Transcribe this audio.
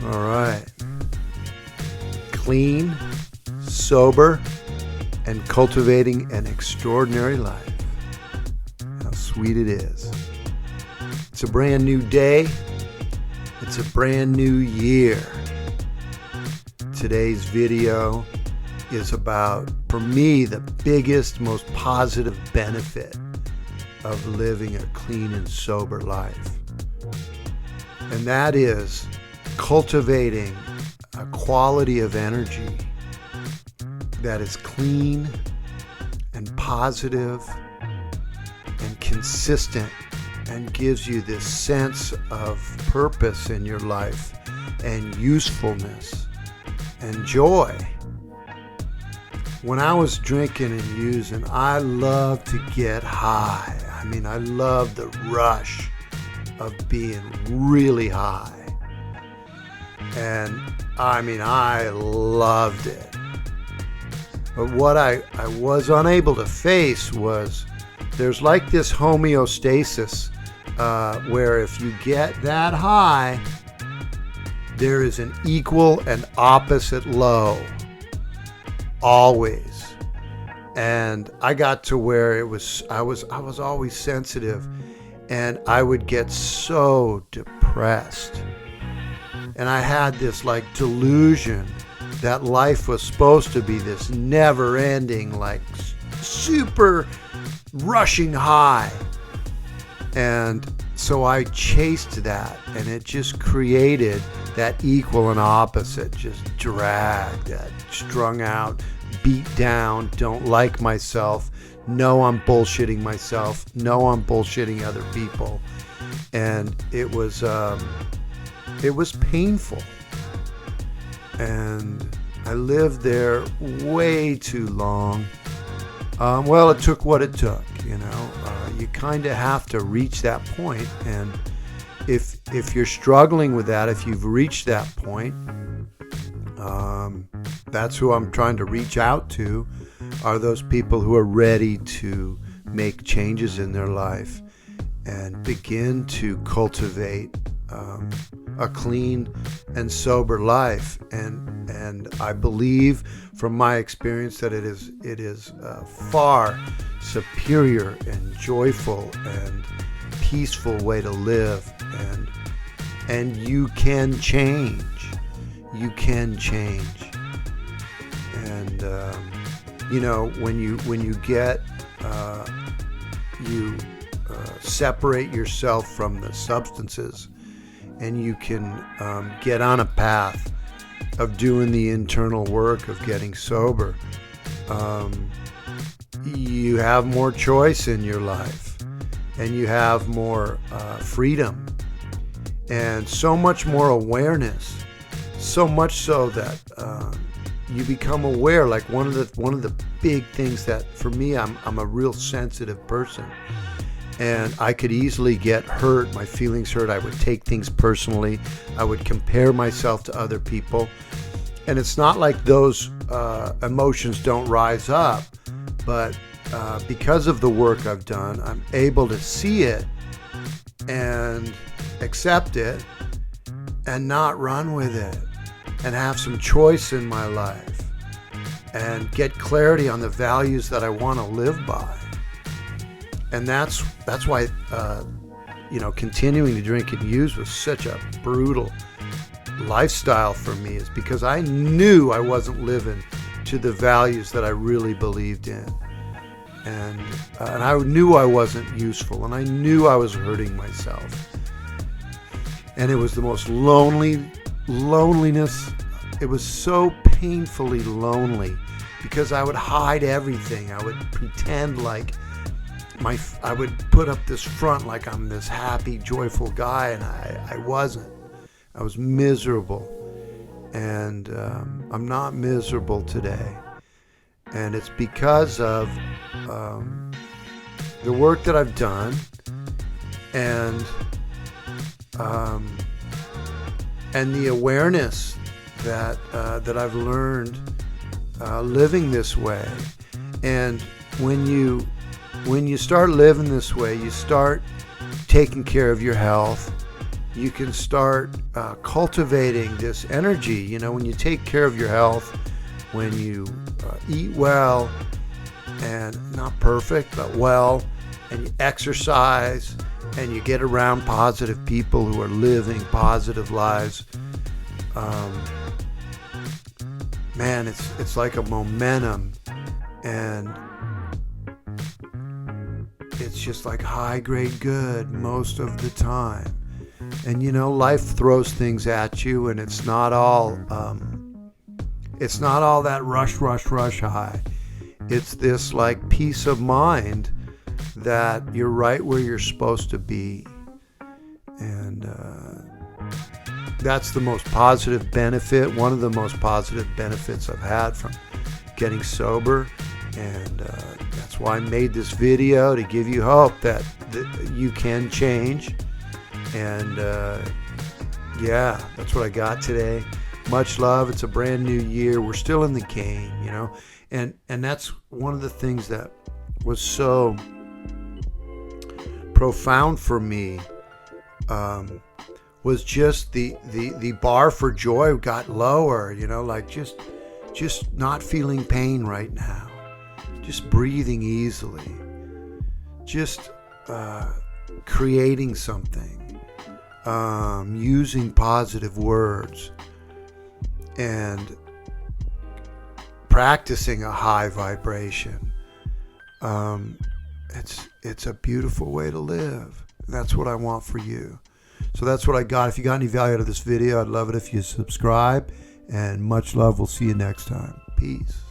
All right. Clean, sober, and cultivating an extraordinary life. How sweet it is. It's a brand new day. It's a brand new year. Today's video is about, for me, the biggest, most positive benefit of living a clean and sober life. And that is cultivating a quality of energy that is clean and positive and consistent and gives you this sense of purpose in your life and usefulness and joy. When I was drinking and using, I loved to get high. I loved the rush of being really high. And I loved it. But what I was unable to face was there's like this homeostasis where if you get that high, there is an equal and opposite low. Always. And I got to where I was always sensitive, and I would get so depressed. And I had this like delusion that life was supposed to be this never-ending, like super rushing high. And so I chased that, and it just created that equal and opposite, just drag, that strung out, beat down, don't like myself, know I'm bullshitting myself, know I'm bullshitting other people. And it was painful. And I lived there way too long. Well, it took what it took, you kind of have to reach that point. And if you're struggling with that, if you've reached that point, that's who I'm trying to reach out to, are those people who are ready to make changes in their life and begin to cultivate a clean and sober life. And I believe from my experience that it is far superior and joyful and peaceful way to live, and you can change. You can change. And when you get you separate yourself from the substances, and you can get on a path of doing the internal work of getting sober, you have more choice in your life, and you have more freedom, and so much more awareness. So much so that you become aware. Like one of the big things that, for me, I'm a real sensitive person, and I could easily get hurt, my feelings hurt. I would take things personally. I would compare myself to other people. And it's not like those emotions don't rise up, but because of the work I've done, I'm able to see it and accept it and not run with it, and have some choice in my life and get clarity on the values that I want to live by. And that's why continuing to drink and use was such a brutal lifestyle for me, is because I knew I wasn't living to the values that I really believed in, and I knew I wasn't useful, and I knew I was hurting myself. And it was the most loneliness. It was so painfully lonely, because I would hide everything. I would pretend like I would put up this front like I'm this happy, joyful guy, and I wasn't. I was miserable, and I'm not miserable today. And it's because of the work that I've done, and the awareness that I've learned living this way. And when you start living this way, you start taking care of your health, you can start cultivating this energy. You know, when you take care of your health, when you eat well, and not perfect, but well, and you exercise, and you get around positive people who are living positive lives, man, it's like a momentum, and it's just like high grade good most of the time. And you know, life throws things at you, and it's not all that rush high. It's this like peace of mind that you're right where you're supposed to be. And that's the most positive benefit, one of the most positive benefits I've had from getting sober. And that's why I made this video, to give you hope that you can change. And yeah, that's what I got today. Much love. It's a brand new year. We're still in the game, you know. And that's one of the things that was so profound for me, was just the bar for joy got lower, you know, like just not feeling pain right now, just breathing easily, just creating something, using positive words, and practicing a high vibration. It's a beautiful way to live. That's what I want for you. So that's what I got. If you got any value out of this video, I'd love it if you subscribe. And much love. We'll see you next time. Peace.